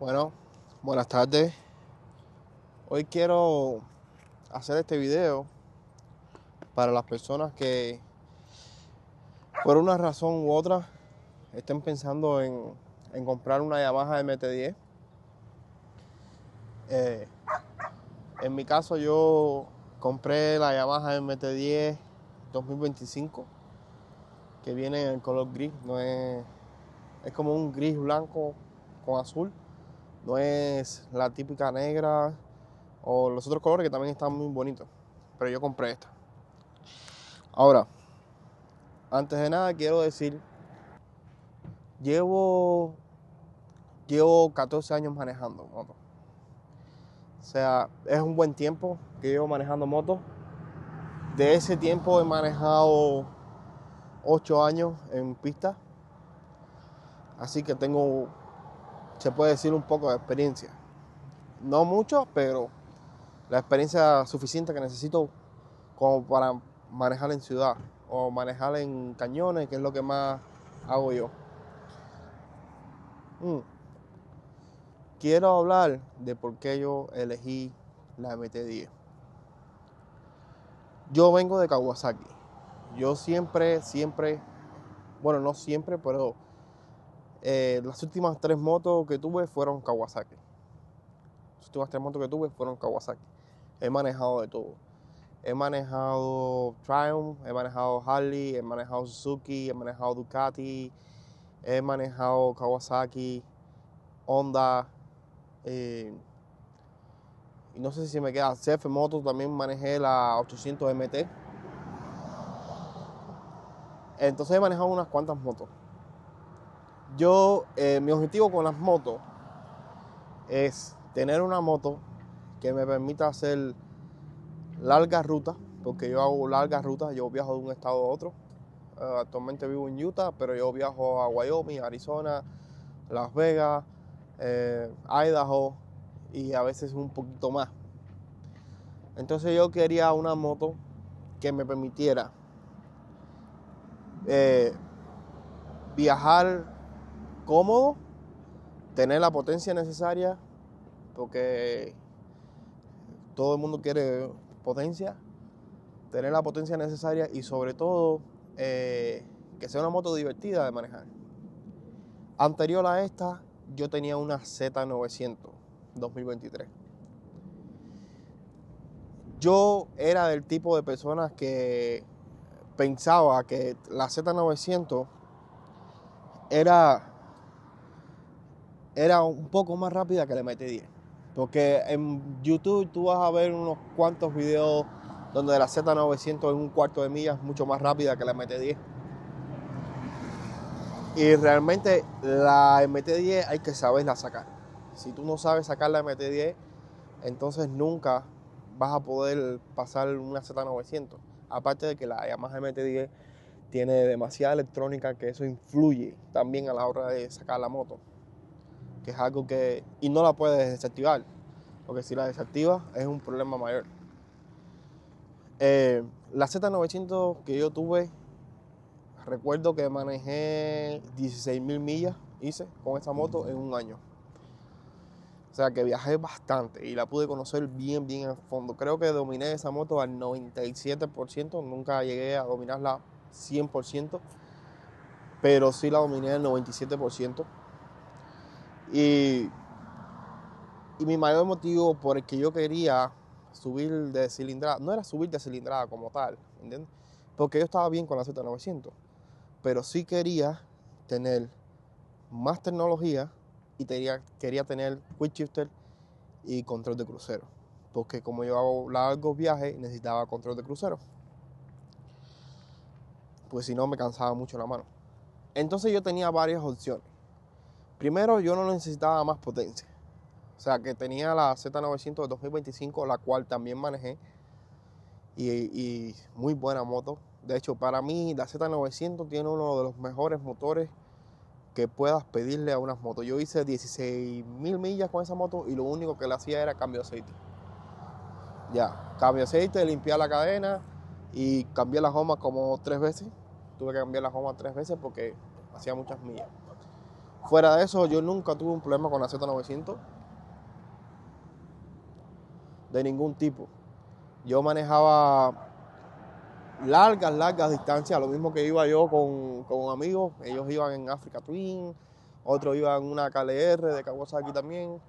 Bueno, buenas tardes. Hoy quiero hacer este video para las personas que por una razón u otra estén pensando en comprar una Yamaha MT-10. Eh, en mi caso yo compré la Yamaha MT-10 2025 que viene en el color gris, es como un gris blanco con azul, no es la típica negra o los otros colores que también están muy bonitos, pero yo compré esta. Ahora, antes de nada quiero decir, llevo 14 años manejando moto. O sea, es un buen tiempo que llevo manejando moto. De ese tiempo he manejado 8 años en pista. Así que tengo, se puede decir, un poco de experiencia. No mucho, pero la experiencia suficiente que necesito como para manejar en ciudad o manejar en cañones, que es lo que más hago yo. Quiero hablar de por qué yo elegí la MT-10. Yo vengo de Kawasaki. Yo siempre, bueno, no siempre, pero las últimas 3 motos que tuve fueron Kawasaki. Las últimas 3 motos que tuve fueron Kawasaki. He manejado de todo. He manejado Triumph, he manejado Harley, he manejado Suzuki, he manejado Ducati, he manejado Kawasaki, Honda, y no sé si me queda CF Moto, también manejé la 800 MT. Entonces he manejado unas cuantas motos. Mi objetivo con las motos es tener una moto que me permita hacer largas rutas, porque yo hago largas rutas, yo viajo de un estado a otro. Actualmente vivo en Utah, pero yo viajo a Wyoming, Arizona, Las Vegas, Idaho y a veces un poquito más. Entonces yo quería una moto que me permitiera viajar cómodo, tener la potencia necesaria, porque todo el mundo quiere potencia, tener la potencia necesaria y sobre todo que sea una moto divertida de manejar. Anterior a esta, yo tenía una Z900 2023. Yo era del tipo de personas que pensaba que la Z900 era un poco más rápida que la MT-10. Porque en YouTube tú vas a ver unos cuantos videos donde la Z900 en un cuarto de milla es mucho más rápida que la MT-10. Y realmente la MT-10 hay que saberla sacar. Si tú no sabes sacar la MT-10, entonces nunca vas a poder pasar una Z900. Aparte de que la Yamaha MT-10 tiene demasiada electrónica, que eso influye también a la hora de sacar la moto. Que es algo que... Y no la puedes desactivar, porque si la desactivas es un problema mayor. La Z900 que yo tuve, recuerdo que manejé 16.000 millas, hice con esa moto en un año. O sea que viajé bastante y la pude conocer bien a fondo. Creo que dominé esa moto al 97%, nunca llegué a dominarla 100%, pero sí la dominé al 97%. Y mi mayor motivo por el que yo quería subir de cilindrada, no era subir de cilindrada como tal, ¿entiendes? Porque yo estaba bien con la Z900, pero sí quería tener más tecnología y quería tener quick shifter y control de crucero, porque como yo hago largos viajes necesitaba control de crucero, pues si no me cansaba mucho la mano. Entonces yo tenía varias opciones. Primero, yo no necesitaba más potencia. O sea, que tenía la Z900 de 2025, la cual también manejé. Y muy buena moto. De hecho, para mí, la Z900 tiene uno de los mejores motores que puedas pedirle a unas motos. Yo hice 16.000 millas con esa moto y lo único que le hacía era cambio de aceite. Ya, cambio de aceite, limpiar la cadena y cambié las gomas como 3 veces. Tuve que cambiar las gomas 3 veces porque hacía muchas millas. Fuera de eso, yo nunca tuve un problema con la Z900 de ningún tipo. Yo manejaba largas distancias, lo mismo que iba yo con amigos. Ellos iban en Africa Twin, otros iban en una KLR de Kawasaki también.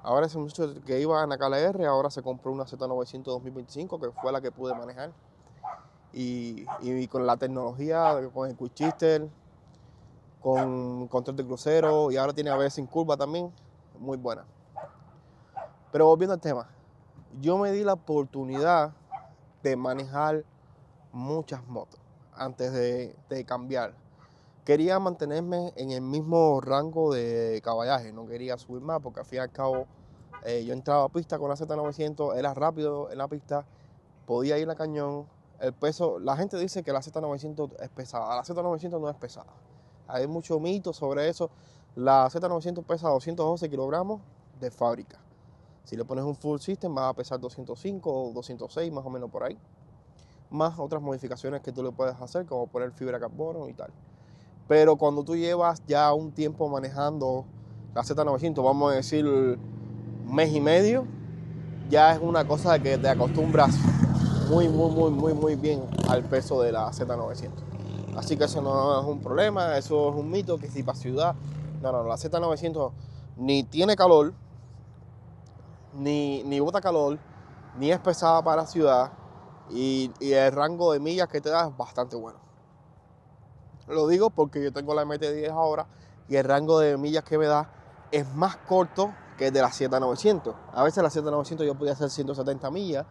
Ahora ese muchacho que iba en la KLR, ahora se compró una Z900 2025, que fue la que pude manejar. Y con la tecnología, con el Quick Shifter, con control de crucero, y ahora tiene ABS sin curva también, muy buena. Pero volviendo al tema, yo me di la oportunidad de manejar muchas motos antes de cambiar. Quería mantenerme en el mismo rango de caballaje, no quería subir más porque al fin y al cabo yo entraba a pista con la Z900, era rápido en la pista, podía ir a cañón. El peso, la gente dice que la Z900 es pesada, la Z900 no es pesada. Hay mucho mito sobre eso. La Z900 pesa 212 kilogramos de fábrica. Si le pones un full system va a pesar 205 o 206 más o menos por ahí. Más otras modificaciones que tú le puedes hacer, como poner fibra de carbono y tal. Pero cuando tú llevas ya un tiempo manejando la Z900, vamos a decir un mes y medio, ya es una cosa de que te acostumbras muy bien al peso de la Z900. Así que eso no es un problema, eso es un mito que si para ciudad, no, la Z900 ni tiene calor, ni bota calor, ni es pesada para ciudad, y el rango de millas que te da es bastante bueno. Lo digo porque yo tengo la MT-10 ahora y el rango de millas que me da es más corto que el de la Z900. A veces la Z900 yo podía hacer 170 millas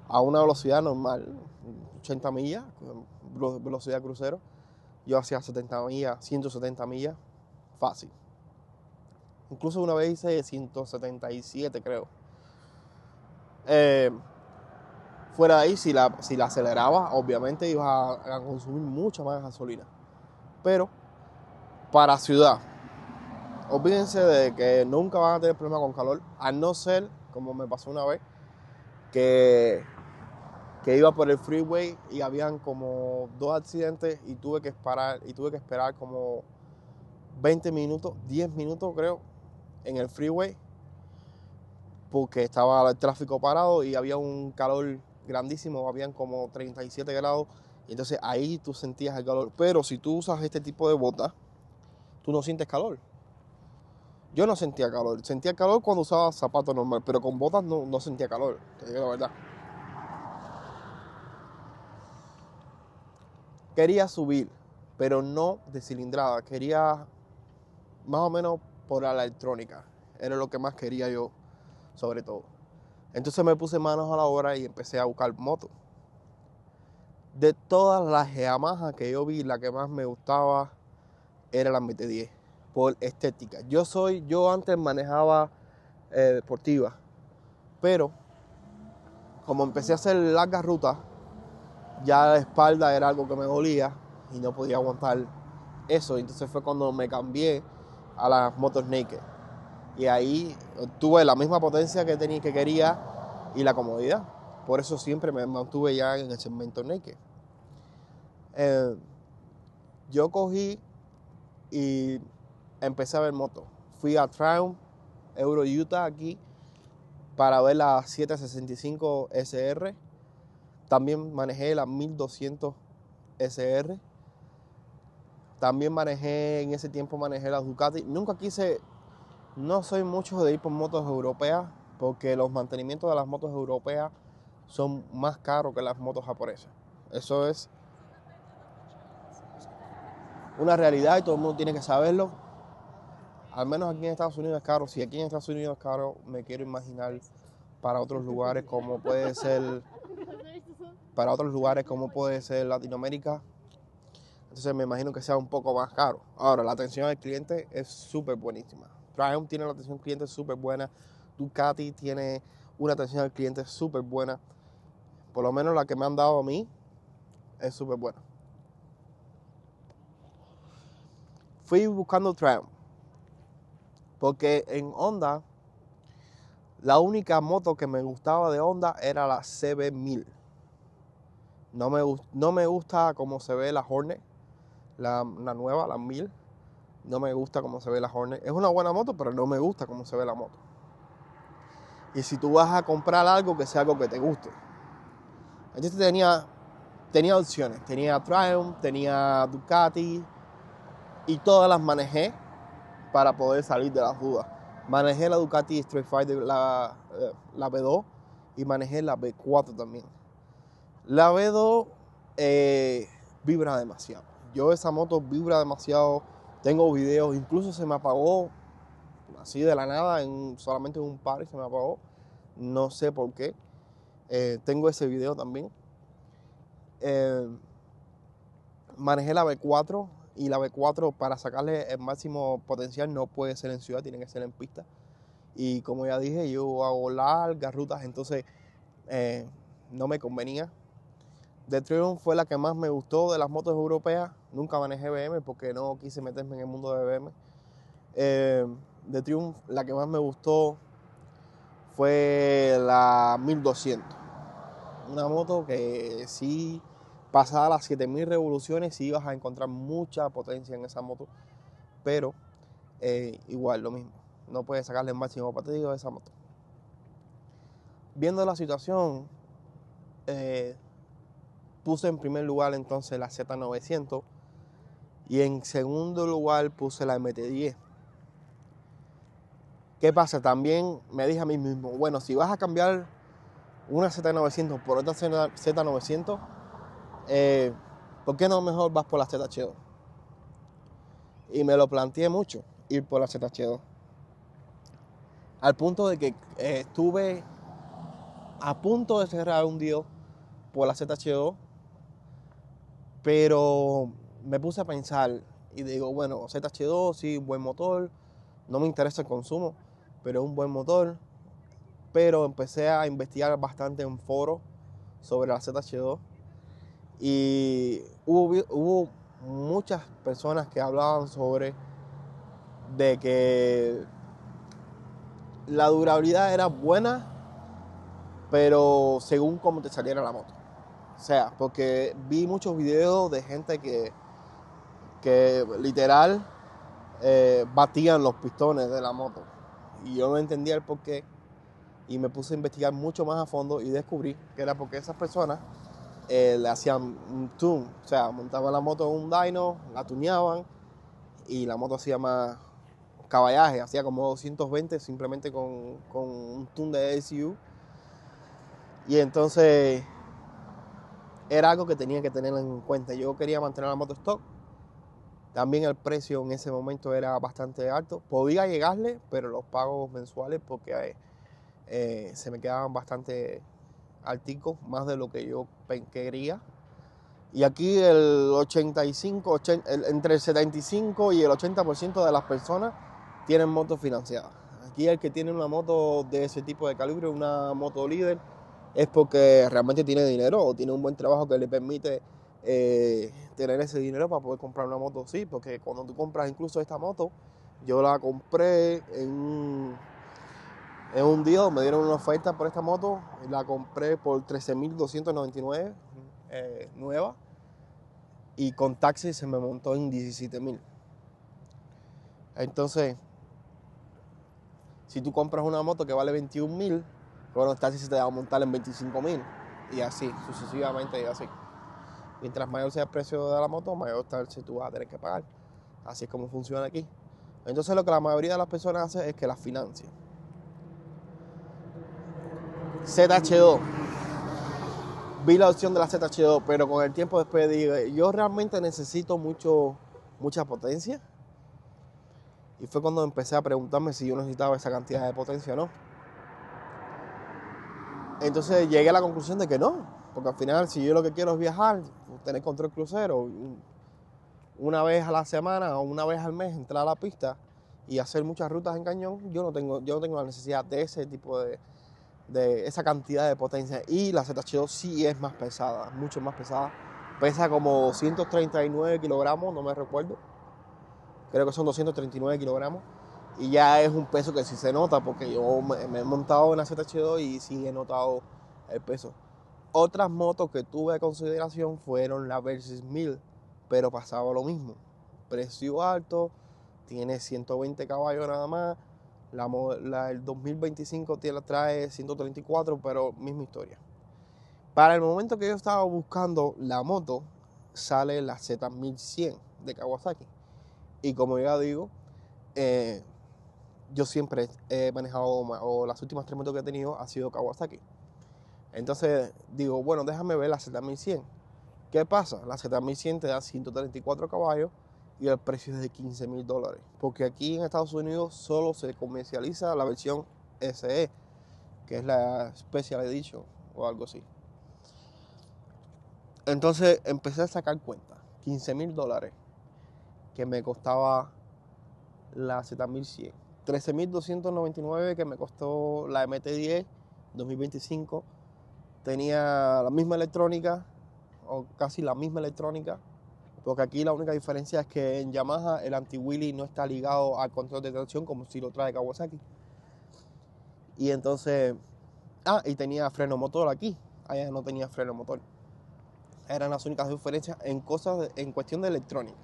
a una velocidad normal, 80 millas, velocidad crucero. Yo hacía 70 millas, 170 millas, fácil. Incluso una vez hice 177, creo. Fuera de ahí, si la aceleraba, obviamente ibas a consumir mucha más gasolina. Pero para ciudad, olvídense de que nunca van a tener problema con calor, a no ser, como me pasó una vez, que iba por el freeway y habían como 2 accidentes y tuve que esperar como 20 minutos, 10 minutos creo, en el freeway, porque estaba el tráfico parado y había un calor grandísimo, habían como 37 grados, y entonces ahí tú sentías el calor. Pero si tú usas este tipo de botas, tú no sientes calor. Yo no sentía calor cuando usaba zapatos normal, pero con botas no sentía calor, te digo la verdad. Quería subir, pero no de cilindrada, quería más o menos por la electrónica, era lo que más quería yo, sobre todo. Entonces me puse manos a la obra y empecé a buscar motos. De todas las Yamaha que yo vi, la que más me gustaba era la MT-10, por estética. Yo antes manejaba deportiva, pero como empecé a hacer largas rutas, ya la espalda era algo que me dolía y no podía aguantar eso. Entonces fue cuando me cambié a las motos naked. Y ahí tuve la misma potencia que quería y la comodidad. Por eso siempre me mantuve ya en el segmento naked. Yo cogí y empecé a ver motos. Fui a Triumph, Euro Utah aquí, para ver la 765 SR. También manejé la 1200 SR. También en ese tiempo manejé la Ducati. No soy mucho de ir por motos europeas, porque los mantenimientos de las motos europeas son más caros que las motos japonesas. Eso es una realidad y todo el mundo tiene que saberlo. Al menos aquí en Estados Unidos es caro. Si aquí en Estados Unidos es caro, me quiero imaginar para otros lugares como puede ser Latinoamérica. Entonces me imagino que sea un poco más caro. Ahora, la atención al cliente es súper buenísima. Triumph tiene la atención al cliente súper buena. Ducati tiene una atención al cliente súper buena. Por lo menos la que me han dado a mí es súper buena. Fui buscando Triumph, porque en Honda, la única moto que me gustaba de Honda era la CB1000. No me gusta cómo se ve la Hornet, la nueva, la 1000. No me gusta cómo se ve la Hornet. Es una buena moto, pero no me gusta cómo se ve la moto. Y si tú vas a comprar algo, que sea algo que te guste. Entonces tenía opciones. Tenía Triumph, tenía Ducati. Y todas las manejé para poder salir de las dudas. Manejé la Ducati Street Fighter, la V2. Y manejé la V4 también. La V2 vibra demasiado. Yo esa moto vibra demasiado. Tengo videos, incluso se me apagó así de la nada, solamente en un par se me apagó. No sé por qué. Tengo ese video también. Manejé la V4 y la V4 para sacarle el máximo potencial no puede ser en ciudad, tiene que ser en pista. Y como ya dije, yo hago largas rutas, entonces no me convenía. The Triumph fue la que más me gustó de las motos europeas. Nunca manejé BM porque no quise meterme en el mundo de BM. The Triumph, la que más me gustó fue la 1200. Una moto que sí, pasada las 7000 revoluciones, sí ibas a encontrar mucha potencia en esa moto. Pero igual, lo mismo. No puedes sacarle el máximo partido a esa moto. Viendo la situación, puse en primer lugar entonces la Z900 y en segundo lugar puse la MT-10. ¿Qué pasa? También me dije a mí mismo, bueno, si vas a cambiar una Z900 por otra Z900, ¿por qué no mejor vas por la ZH2? Y me lo planteé mucho, ir por la ZH2. Al punto de que estuve a punto de cerrar un deal por la ZH2, pero me puse a pensar y digo, bueno, ZH2 sí, buen motor, no me interesa el consumo, pero es un buen motor. Pero empecé a investigar bastante en foros sobre la ZH2 y hubo muchas personas que hablaban sobre de que la durabilidad era buena, pero según cómo te saliera la moto. O sea, porque vi muchos videos de gente que literal batían los pistones de la moto. Y yo no entendía el porqué. Y me puse a investigar mucho más a fondo y descubrí que era porque esas personas le hacían un tune. O sea, montaban la moto en un dyno, la tuneaban y la moto hacía más caballaje. Hacía como 220 simplemente con un tune de SU. Y entonces era algo que tenía que tener en cuenta. Yo quería mantener la moto stock. También el precio en ese momento era bastante alto. Podía llegarle, pero los pagos mensuales porque se me quedaban bastante alticos, más de lo que yo quería. Y aquí el 85, entre el 75 y el 80% de las personas tienen motos financiadas. Aquí el que tiene una moto de ese tipo de calibre, una moto líder, es porque realmente tiene dinero o tiene un buen trabajo que le permite tener ese dinero para poder comprar una moto. Sí, porque cuando tú compras incluso esta moto, yo la compré en un día, me dieron una oferta por esta moto, y la compré por 13.299 nueva. Y con taxi se me montó en 17.000. Entonces, si tú compras una moto que vale 21.000, bueno, el taxi se te va a montar en 25.000. Y así, sucesivamente y así. Mientras mayor sea el precio de la moto, mayor taxi tú vas a tener que pagar. Así es como funciona aquí. Entonces lo que la mayoría de las personas hace es que la financian. ZH2. Vi la opción de la ZH2, pero con el tiempo después dije, yo realmente necesito mucha potencia. Y fue cuando empecé a preguntarme si yo necesitaba esa cantidad de potencia o no. Entonces llegué a la conclusión de que no, porque al final si yo lo que quiero es viajar, tener control crucero, una vez a la semana o una vez al mes entrar a la pista y hacer muchas rutas en cañón, yo no tengo la necesidad de ese tipo de esa cantidad de potencia. Y la ZH2 sí es más pesada, mucho más pesada. Pesa como 239 kilogramos, no me recuerdo. Creo que son 239 kilogramos. Y ya es un peso que sí se nota, porque yo me he montado en la ZH2 y sí he notado el peso. Otras motos que tuve de consideración fueron la Versys 1000, pero pasaba lo mismo. Precio alto, tiene 120 caballos nada más. El 2025 trae 134, pero misma historia. Para el momento que yo estaba buscando la moto, sale la Z1100 de Kawasaki. Y como ya digo, yo siempre he manejado, o las últimas 3 motos que he tenido ha sido Kawasaki. Entonces digo, bueno, déjame ver la Z1100. ¿Qué pasa? La Z1100 te da 134 caballos y el precio es de $15,000. Porque aquí en Estados Unidos solo se comercializa la versión SE, que es la Special Edition o algo así. Entonces empecé a sacar cuenta. $15,000 que me costaba la Z1100. 13,299 que me costó la MT-10 2025. Tenía la misma electrónica, o casi la misma electrónica, porque aquí la única diferencia es que en Yamaha el anti-wheelie no está ligado al control de tracción como si lo trae Kawasaki. Y entonces, y tenía freno motor aquí, allá no tenía freno motor. Eran las únicas diferencias en cuestión de electrónica.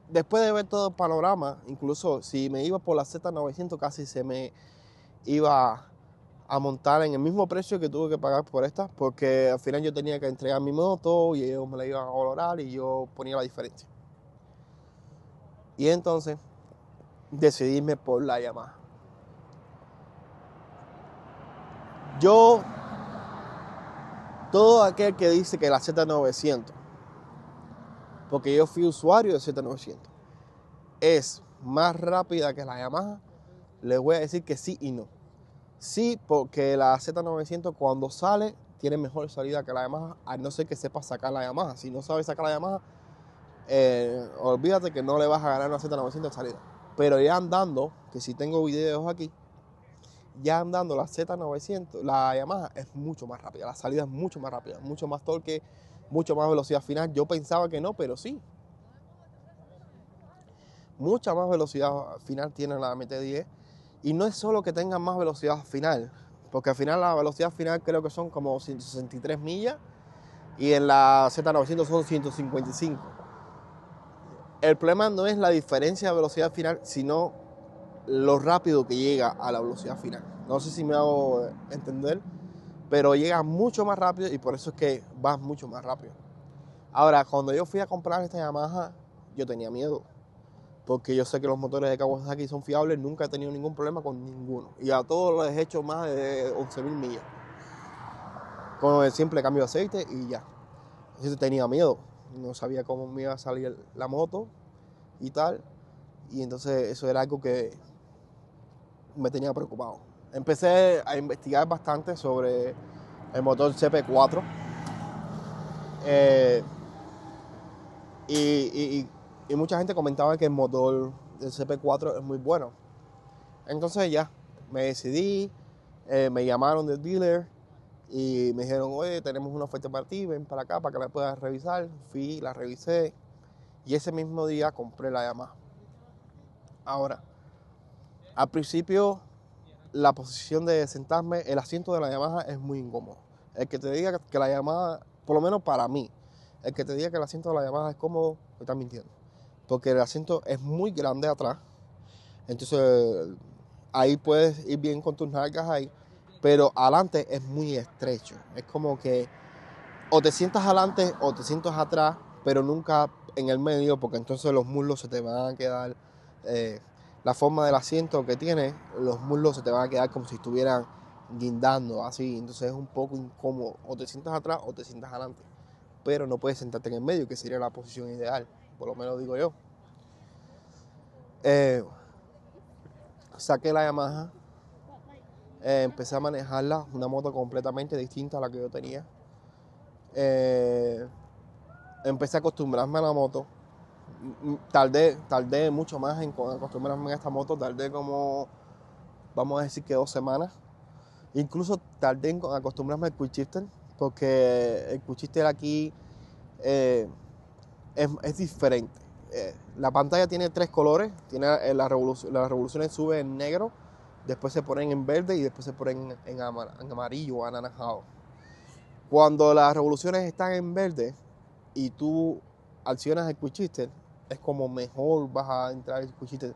Después de ver todo el panorama, incluso si me iba por la Z900 casi se me iba a montar en el mismo precio que tuve que pagar por esta, porque al final yo tenía que entregar mi moto y ellos me la iban a valorar y yo ponía la diferencia. Y entonces decidí irme por la Yamaha. Todo aquel que dice que la Z900, porque yo fui usuario de Z900, es más rápida que la Yamaha, les voy a decir que sí y no. Sí, porque la Z900 cuando sale tiene mejor salida que la Yamaha, a no ser que sepa sacar la Yamaha. Si no sabes sacar la Yamaha, olvídate que no le vas a ganar una Z900 de salida. Pero ya andando, que si tengo videos aquí, ya andando la Z900, la Yamaha es mucho más rápida, la salida es mucho más rápida, mucho más torque, mucho más velocidad final. Yo pensaba que no, pero sí. Mucha más velocidad final tiene la MT-10. Y no es solo que tengan más velocidad final, porque al final la velocidad final creo que son como 163 millas y en la Z900 son 155. El problema no es la diferencia de velocidad final, sino lo rápido que llega a la velocidad final. No sé si me hago entender, pero llega mucho más rápido y por eso es que va mucho más rápido. Ahora, cuando yo fui a comprar esta Yamaha, yo tenía miedo, porque yo sé que los motores de Kawasaki son fiables, nunca he tenido ningún problema con ninguno. Y a todos les he hecho más de 11,000 millas. Con el simple cambio de aceite y ya. Yo tenía miedo, no sabía cómo me iba a salir la moto y tal. Y entonces eso era algo que me tenía preocupado. Empecé a investigar bastante sobre el motor CP4. Y mucha gente comentaba que el motor del CP4 es muy bueno. Entonces ya, me decidí, me llamaron del dealer y me dijeron, oye, tenemos una oferta para ti, ven para acá para que la puedas revisar. Fui, la revisé y ese mismo día compré la Yamaha. Ahora, al principio, la posición de sentarme, el asiento de la Yamaha es muy incómodo. El que te diga que la Yamaha, por lo menos para mí, el que te diga que el asiento de la Yamaha es cómodo, me está mintiendo. Porque el asiento es muy grande atrás. Entonces, ahí puedes ir bien con tus nalgas ahí. Pero adelante es muy estrecho. Es como que o te sientas adelante o te sientas atrás, pero nunca en el medio, porque entonces los muslos se te van a quedar, la forma del asiento que tiene, los muslos se te van a quedar como si estuvieran guindando, así. Entonces es un poco incómodo. O te sientas atrás o te sientas adelante. Pero no puedes sentarte en el medio, que sería la posición ideal. Por lo menos digo yo. Saqué la Yamaha. Empecé a manejarla, una moto completamente distinta a la que yo tenía. Empecé a acostumbrarme a la moto. Tardé mucho más en acostumbrarme a esta moto. Tardé como, vamos a decir que 2 semanas. Incluso tardé en acostumbrarme al quick shifter, porque el quick shifter aquí es diferente. La pantalla tiene 3 colores. Tiene las revoluciones suben en negro, después se ponen en verde y después se ponen en amarillo o anaranjado. Cuando las revoluciones están en verde y tú accionas el Quick Shifter, es como mejor vas a entrar el Quick Shifter.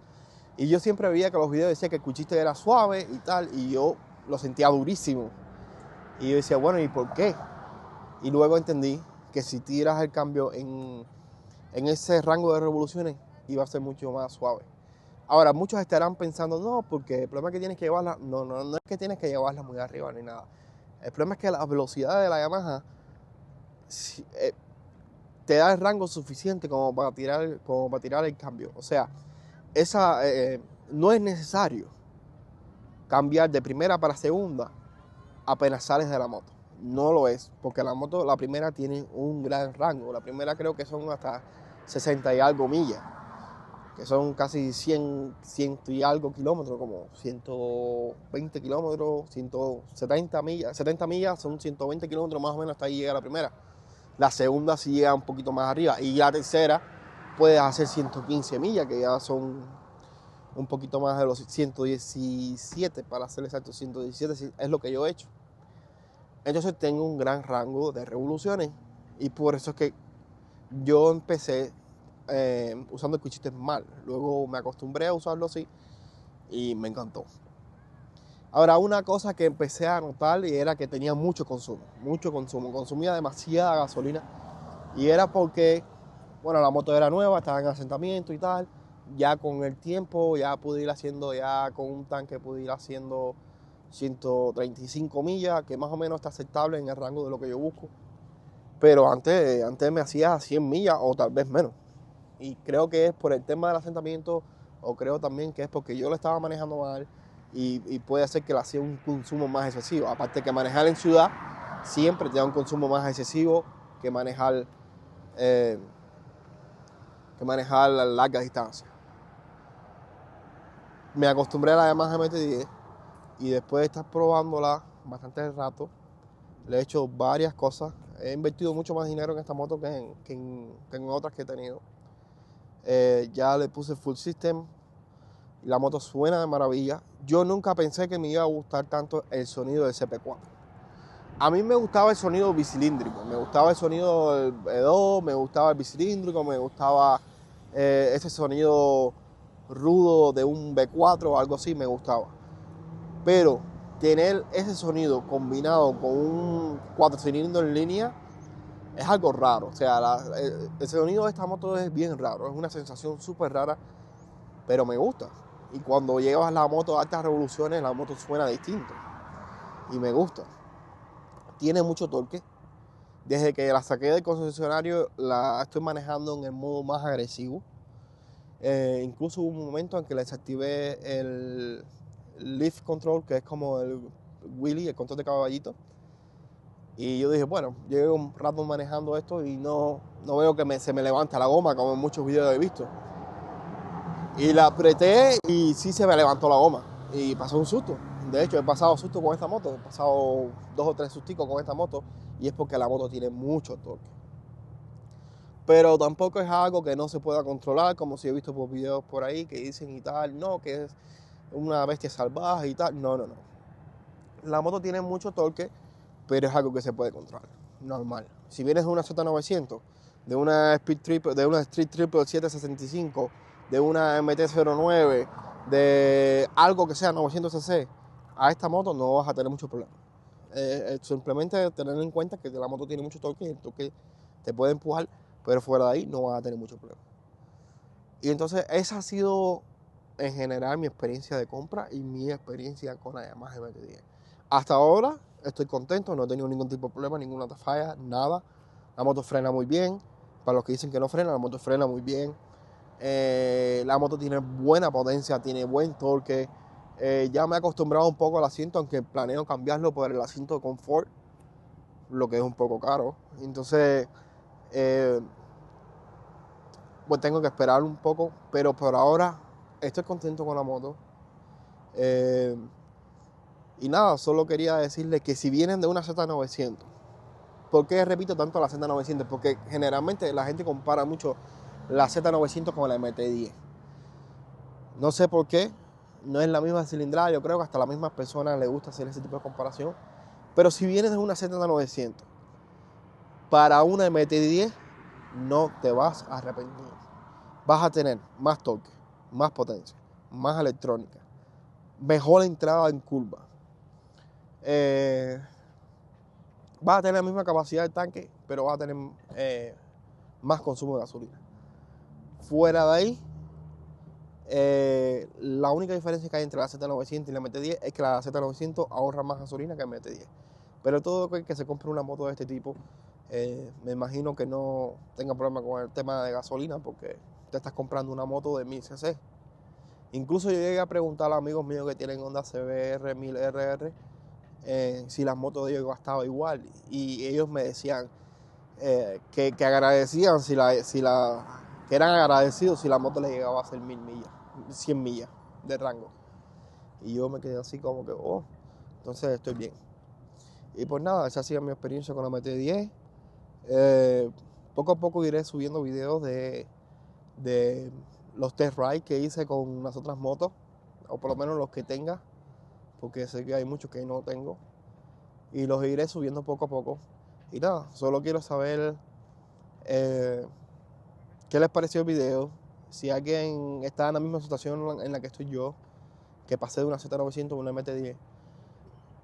Y yo siempre veía que los videos decían que el Quick Shifter era suave y tal, y yo lo sentía durísimo. Y yo decía, bueno, ¿y por qué? Y luego entendí que si tiras el cambio en ese rango de revoluciones, iba a ser mucho más suave. Ahora, muchos estarán pensando, no, porque el problema es que tienes que llevarla, no es que tienes que llevarla muy arriba ni nada. El problema es que la velocidad de la Yamaha te da el rango suficiente como para tirar el cambio. O sea, no es necesario cambiar de primera para segunda apenas sales de la moto. No lo es, porque la moto, la primera tiene un gran rango. La primera creo que son hasta 60 y algo millas, que son casi 100 y algo kilómetros, como 120 kilómetros, 170 millas. 70 millas son 120 kilómetros más o menos, hasta ahí llega la primera. La segunda sí llega un poquito más arriba. Y la tercera puedes hacer 115 millas, que ya son un poquito más de los 117, para ser exacto, 117 es lo que yo he hecho. Entonces tengo un gran rango de revoluciones y por eso es que yo empecé usando el Quick Shifter mal. Luego me acostumbré a usarlo así y me encantó. Ahora, una cosa que empecé a notar y era que tenía mucho consumo, consumía demasiada gasolina y era porque, bueno, la moto era nueva, estaba en asentamiento y tal. Ya con el tiempo ya pude ir haciendo, ya con un tanque pude ir haciendo 135 millas, que más o menos está aceptable en el rango de lo que yo busco. Pero antes me hacía 100 millas o tal vez menos. Y creo que es por el tema del asentamiento, o creo también que es porque yo lo estaba manejando mal y puede ser que le hacía un consumo más excesivo. Aparte que manejar en ciudad siempre te da un consumo más excesivo que manejar a larga distancia. Me acostumbré a la Yamaha MT-10 y después de estar probándola bastante rato, le he hecho varias cosas. He invertido mucho más dinero en esta moto que en otras que he tenido. Ya le puse full system. La moto suena de maravilla. Yo nunca pensé que me iba a gustar tanto el sonido del CP4. A mí me gustaba el sonido bicilíndrico. Me gustaba el sonido del E2, me gustaba el bicilíndrico, me gustaba ese sonido rudo de un V4 o algo así, me gustaba. Pero tener ese sonido combinado con un 4 cilindros en línea es algo raro. O sea, el sonido de esta moto es bien raro. Es una sensación súper rara, pero me gusta. Y cuando llevas la moto a altas revoluciones, la moto suena distinto. Y me gusta. Tiene mucho torque. Desde que la saqué del concesionario, la estoy manejando en el modo más agresivo. Incluso hubo un momento en que le desactivé el lift control, que es como el wheelie, el control de caballito. Y yo dije, bueno, llevo un rato manejando esto y no veo que se me levanta la goma, como en muchos videos he visto. Y la apreté y sí se me levantó la goma. Y pasó un susto. De hecho, he pasado susto con esta moto. He pasado 2 o 3 susticos con esta moto. Y es porque la moto tiene mucho torque. Pero tampoco es algo que no se pueda controlar, como si he visto por videos por ahí que dicen y tal, no, que es una bestia salvaje y tal. No. La moto tiene mucho torque, pero es algo que se puede controlar, normal. Si vienes de una Z900, de una Street Triple 765, de una MT-09, de algo que sea 900cc, a esta moto no vas a tener mucho problema. Simplemente tener en cuenta que la moto tiene mucho torque y el torque te puede empujar, pero fuera de ahí no vas a tener mucho problema. Y entonces esa ha sido en general mi experiencia de compra y mi experiencia con la Yamaha MT-10. Hasta ahora estoy contento, no he tenido ningún tipo de problema, ninguna falla, nada. La moto frena muy bien. Para los que dicen que no frena, la moto frena muy bien. La moto tiene buena potencia, tiene buen torque. Ya me he acostumbrado un poco al asiento, aunque planeo cambiarlo por el asiento de confort, lo que es un poco caro. Entonces, pues tengo que esperar un poco, pero por ahora estoy contento con la moto. Y nada, solo quería decirles que si vienen de una Z900, ¿por qué repito tanto la Z900? Porque generalmente la gente compara mucho la Z900 con la MT-10. No sé por qué, no es la misma cilindrada, yo creo que hasta a las mismas personas les gusta hacer ese tipo de comparación. Pero si vienes de una Z900 para una MT-10, no te vas a arrepentir. Vas a tener más torque, más potencia, más electrónica, mejor entrada en curva. Vas a tener la misma capacidad del tanque, pero vas a tener más consumo de gasolina. Fuera de ahí, la única diferencia que hay entre la Z900 y la MT-10 es que la Z900 ahorra más gasolina que la MT-10. Pero todo el que se compre una moto de este tipo, me imagino que no tenga problema con el tema de gasolina, porque te estás comprando una moto de 1000 cc. Incluso yo llegué a preguntar a amigos míos que tienen Honda CBR 1000RR si las motos de ellos gastaban igual, y ellos me decían que agradecían que eran agradecidos si la moto les llegaba a hacer 1000 millas, 100 millas de rango. Y yo me quedé así como que, oh, entonces estoy bien. Y pues nada, esa ha sido mi experiencia con la MT-10. Poco a poco iré subiendo videos de los test rides que hice con las otras motos, o por lo menos los que tenga, porque sé que hay muchos que no tengo, y los iré subiendo poco a poco. Y nada, solo quiero saber qué les pareció el video, si alguien está en la misma situación en la que estoy yo, que pasé de una Z900 a una MT-10,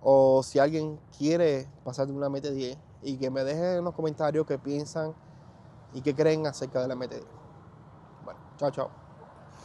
o si alguien quiere pasar de una MT-10, y que me dejen en los comentarios qué piensan y qué creen acerca de la MT-10. Bueno, chao, chao.